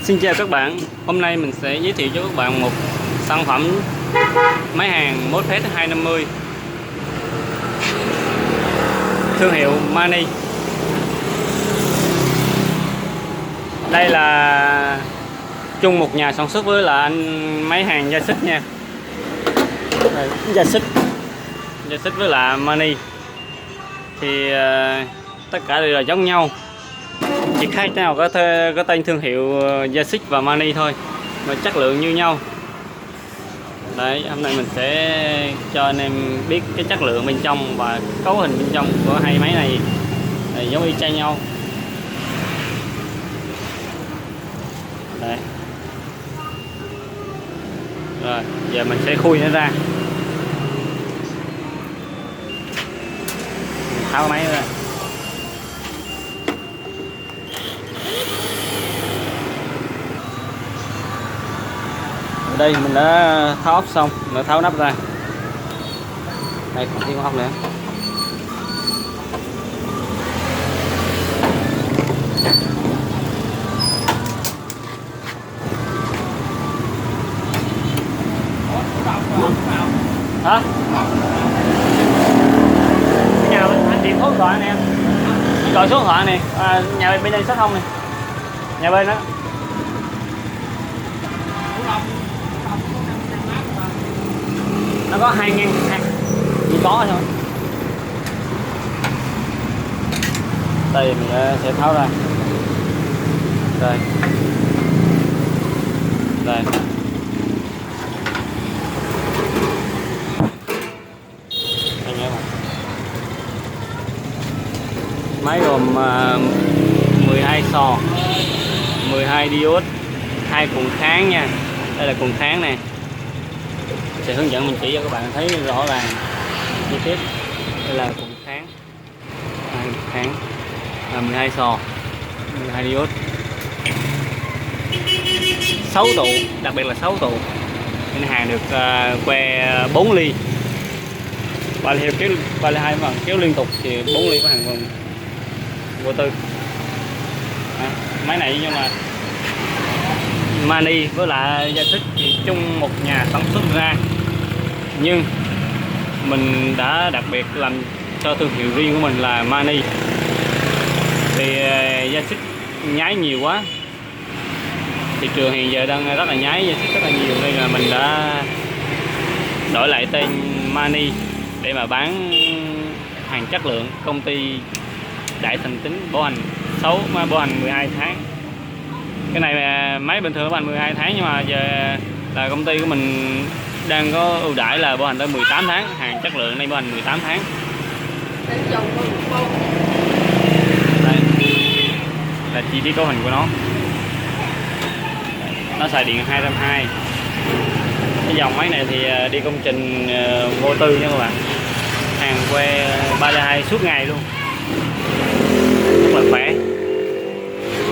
Xin chào các bạn, hôm nay mình sẽ giới thiệu cho các bạn một sản phẩm máy hàng Mosfet 250 thương hiệu Mani. Đây là chung một nhà sản xuất với là anh máy hàng gia xích nha. Gia xích với là Mani thì tất cả đều là giống nhau, chỉ khác nhau có tên thương hiệu gia xích và Mani thôi, mà chất lượng như nhau. Đấy, hôm nay mình sẽ cho anh em biết cái chất lượng bên trong và cấu hình bên trong của hai máy này giống y chang nhau. Đấy. Rồi, giờ mình sẽ khui nó ra. Mình tháo máy ra. Ở đây mình đã tháo ốc xong, mình đã tháo nắp ra. Đây còn thêm ốc nữa. Hả? Nhà anh điện số điện thoại nè em. Gọi số điện thoại này, nhà bên đây sách không này. Nhà bên đó. Nó có 2.000 chỉ có thôi. Đây mình sẽ tháo ra. Đây. Đây. Máy gồm 12 sò, 12 diode, 2 cuộn kháng nha. Đây là cuộn kháng nè. Sẽ hướng dẫn mình chỉ cho các bạn thấy rõ ràng chi tiết. Đây là cuộn kháng, 12 sò, 12 diode, 6 tụ, đặc biệt là 6 tụ. Cái hàng được que 4 ly. Ba là hai phần kéo liên tục thì 4 ly có hàng vô tư. Máy này nhưng mà Mani với lại gia xích thì chung một nhà sản xuất ra, nhưng mình đã đặc biệt làm cho thương hiệu riêng của mình là Mani. Thì gia xích nhái nhiều quá, thị trường hiện giờ đang rất là nhái gia xích rất là nhiều, nên là mình đã đổi lại tên Mani để mà bán hàng chất lượng. Công ty Đại Thành Tính bảo hành 12 tháng. Cái này máy bình thường bảo hành 12 tháng, nhưng mà giờ là công ty của mình đang có ưu đãi là bảo hành tới 18 tháng. Hàng chất lượng này bảo hành 18 tháng. Đây là chi tiết cấu hình của nó. Nó xài điện 220. Cái dòng máy này thì đi công trình vô tư nha các bạn. Hàng que 302 suốt ngày luôn, rất là khỏe.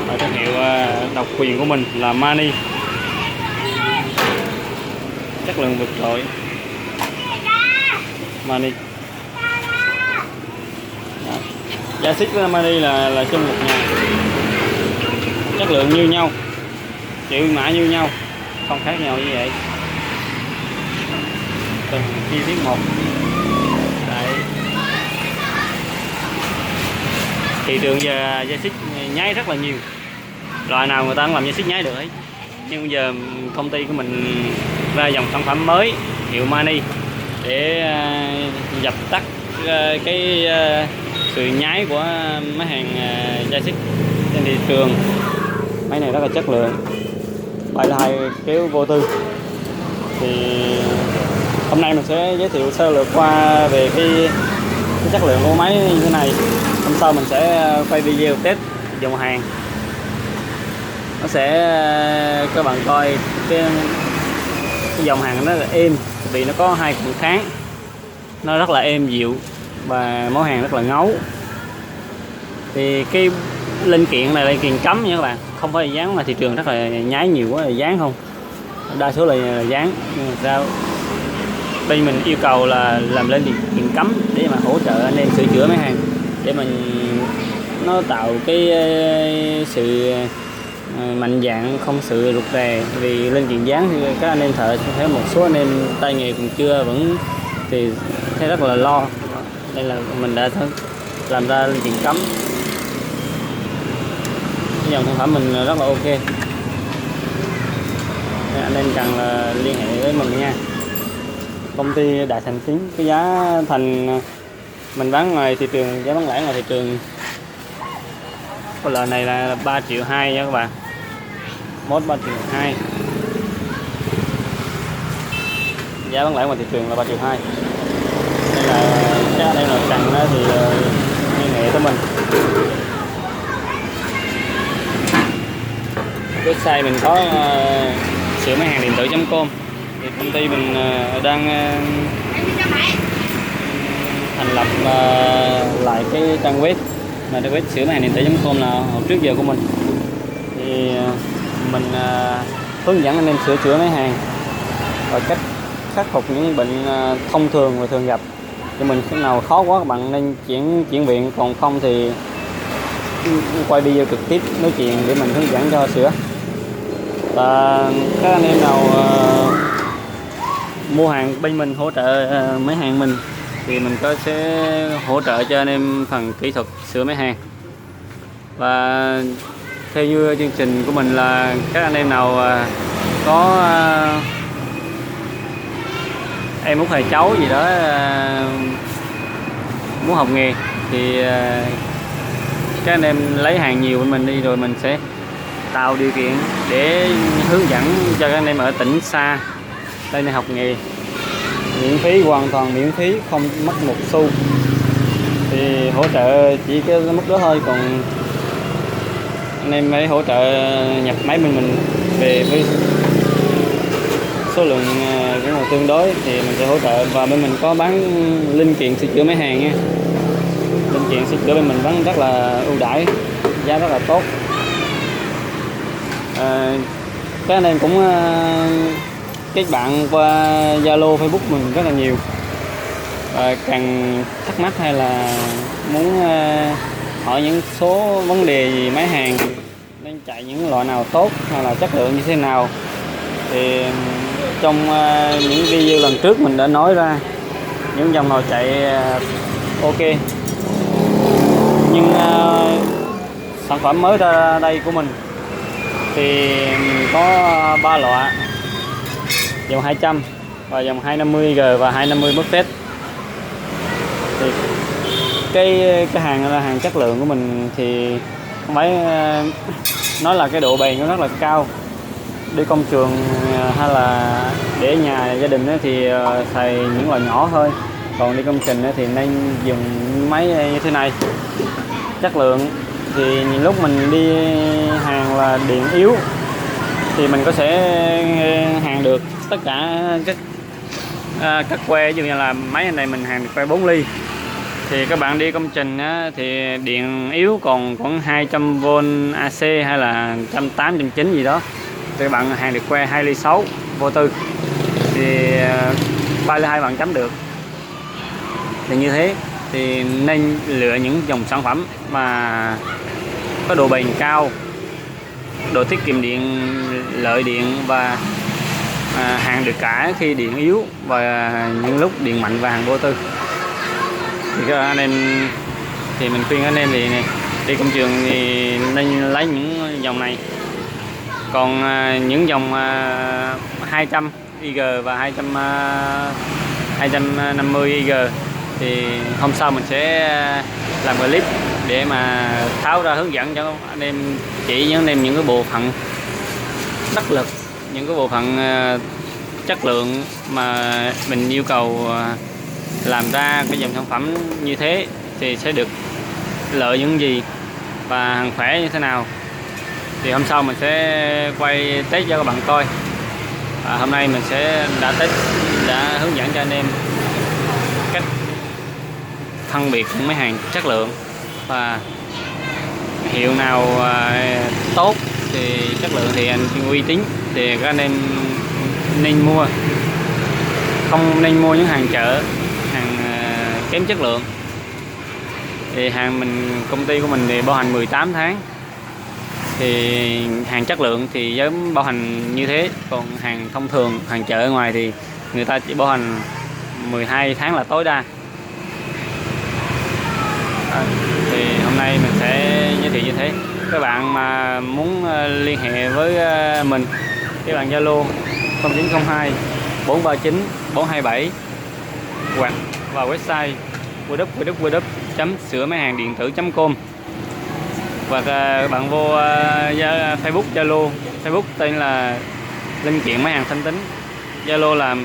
Và thương hiệu độc quyền của mình là Mani, chất lượng vượt trội. Mani gia xích với Mani là chung một nhà, chất lượng như nhau, chịu mã như nhau, không khác nhau như vậy. Từng chi tiết một. Đấy. Thị trường giờ gia xích nhái rất là nhiều, loại nào người ta cũng làm gia xích nhái được ấy. Nhưng giờ công ty của mình ra dòng sản phẩm mới hiệu Mani để dập tắt cái sự nhái của máy hàng gia xích trên thị trường. Máy này rất là chất lượng, 32 kéo vô tư. Thì hôm nay mình sẽ giới thiệu sơ lược qua về cái chất lượng của máy như thế này. Hôm sau mình sẽ quay video test dòng hàng. Nó sẽ các bạn coi cái dòng hàng nó là êm, vì nó có 2 cuộn kháng, nó rất là êm dịu và mẫu hàng rất là ngấu. Thì cái linh kiện này là linh kiện cắm nha các bạn, không phải là dán, mà thị trường rất là nhái nhiều quá là dán không, đa số là dán. Nhưng mà sao bên mình yêu cầu là làm lên điện cắm để mà hỗ trợ anh em sửa chữa máy hàng, để mình nó tạo cái sự mạnh dạn, không sự rụt rè. Vì lên chuyện dán thì các anh em thợ thấy một số anh em tay nghề còn chưa vững thì thấy rất là lo, nên là mình đã làm ra lên chuyện cấm. Cái dòng sản phẩm mình rất là ok, anh em cần là liên hệ với mình nha. Công ty Đại Thành Kính, cái giá thành mình bán ngoài thị trường, giá bán lẻ ngoài thị trường con lợn này là 3,2 triệu nha các bạn, mốt 3,2 triệu. Giá bán lẻ ngoài thị trường là 3,2 triệu, nên là các anh em nào cần thì liên hệ tới mình. Website mình có sửa máy hàng điện tử.com. thì công ty mình đang thành lập lại cái trang web, mà trang web sửa máy hàng điện tử.com là hồi trước giờ của mình. Thì mình hướng dẫn anh em sửa chữa máy hàng và cách khắc phục những bệnh thông thường và thường gặp. Cho mình khi nào khó quá các bạn nên chuyển viện, còn không thì quay video trực tiếp nói chuyện để mình hướng dẫn cho sửa. Và các anh em nào mua hàng bên mình, hỗ trợ máy hàng mình thì mình sẽ hỗ trợ cho anh em phần kỹ thuật sửa máy hàng. Và theo như chương trình của mình là các anh em nào có em út hay cháu gì đó muốn học nghề thì các anh em lấy hàng nhiều của mình đi, rồi mình sẽ tạo điều kiện để hướng dẫn cho các anh em ở tỉnh xa đây học nghề miễn phí, hoàn toàn miễn phí, không mất một xu. Thì hỗ trợ chỉ cái mức đó thôi, còn anh em phải hỗ trợ nhập máy bên mình về với số lượng cái nào tương đối thì mình sẽ hỗ trợ. Và bên mình có bán linh kiện sửa chữa máy hàng nha. Linh kiện sửa chữa bên mình bán rất là ưu đãi, giá rất là tốt. Các anh em cũng kết bạn qua Zalo, Facebook mình rất là nhiều. Cần thắc mắc hay là muốn hỏi những số vấn đề gì máy hàng nên chạy những loại nào tốt hay là chất lượng như thế nào thì trong những video lần trước mình đã nói ra những dòng nào chạy ok. Nhưng sản phẩm mới ra đây của mình thì có 3 loại: dòng 200 và dòng 250G và 250 Buffet. Thì cái hàng là hàng chất lượng của mình thì không phải nói là cái độ bền nó rất là cao. Đi công trường hay là để nhà gia đình thì xài những loại nhỏ thôi, còn đi công trình thì nên dùng máy như thế này. Chất lượng thì những lúc mình đi hàng là điện yếu thì mình có thể hàng được tất cả các que, ví dụ như là máy này mình hàng được que 4 ly. Thì các bạn đi công trình thì điện yếu còn khoảng 200V AC hay là 180, 190 gì đó thì các bạn hàng được que 2 ly 6 vô tư thì 3 ly 2 bạn chấm được. Thì như thế thì nên lựa những dòng sản phẩm mà có độ bền cao, độ tiết kiệm điện, lợi điện và hàng được cả khi điện yếu và những lúc điện mạnh và hàng vô tư. Thì các anh em thì mình khuyên anh em thì đi công trường thì nên lấy những dòng này. Còn những dòng 200 IG và 250 IG thì hôm sau mình sẽ làm clip để mà tháo ra hướng dẫn cho anh em, chỉ những anh em những cái bộ phận đắc lực, những cái bộ phận chất lượng mà mình yêu cầu làm ra cái dòng sản phẩm như thế thì sẽ được lợi những gì và hàng khỏe như thế nào. Thì hôm sau mình sẽ quay test cho các bạn coi. Hôm nay mình sẽ đã hướng dẫn cho anh em cách phân biệt những máy hàng chất lượng và hiệu nào tốt thì chất lượng thì anh uy tín thì các anh em nên mua, không nên mua những hàng chợ, hàng kém chất lượng. Thì hàng mình, công ty của mình thì bảo hành 18 tháng. thì hàng chất lượng thì giá bảo hành như thế, còn hàng thông thường, hàng chợ ở ngoài thì người ta chỉ bảo hành 12 tháng là tối đa. Thì hôm nay mình sẽ giới thiệu như thế. Các bạn mà muốn liên hệ với mình, các bạn Zalo 0902 439 427 hoặc vào website www.sưamáihangdientử.com, và các bạn vô Facebook, Zalo, Facebook tên là Linh Kiện Máy Hàng Thanh Tính, Zalo là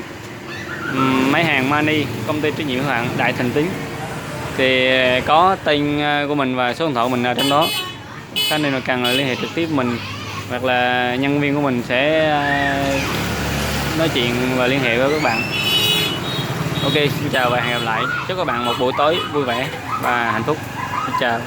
Máy Hàng Mani, công ty trách nhiệm hữu hạn Đại Thành Tính, thì có tên của mình và số điện thoại của mình ở trong đó. Các nên là cần liên hệ trực tiếp mình, hoặc là nhân viên của mình sẽ nói chuyện và liên hệ với các bạn. Ok, xin chào và hẹn gặp lại. Chúc các bạn một buổi tối vui vẻ và hạnh phúc. Xin chào.